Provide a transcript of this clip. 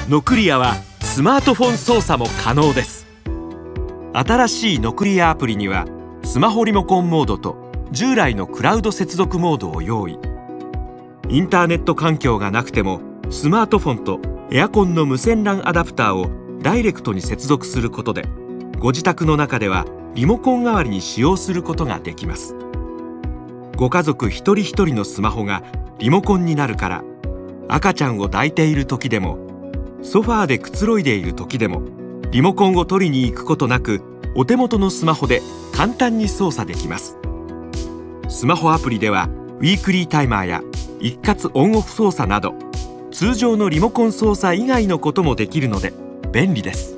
ノクリアはスマートフォン操作も可能です。新しいノクリアアプリにはスマホリモコンモードと従来のクラウド接続モードを用意。インターネット環境がなくてもスマートフォンとエアコンの無線 LAN アダプターをダイレクトに接続することで、ご自宅の中ではリモコン代わりに使用することができます。ご家族一人一人のスマホがリモコンになるから、赤ちゃんを抱いている時でもソファーでくつろいでいる時でもリモコンを取りに行くことなく、お手元のスマホで簡単に操作できます。スマホアプリではウィークリータイマーや一括オンオフ操作など、通常のリモコン操作以外のこともできるので便利です。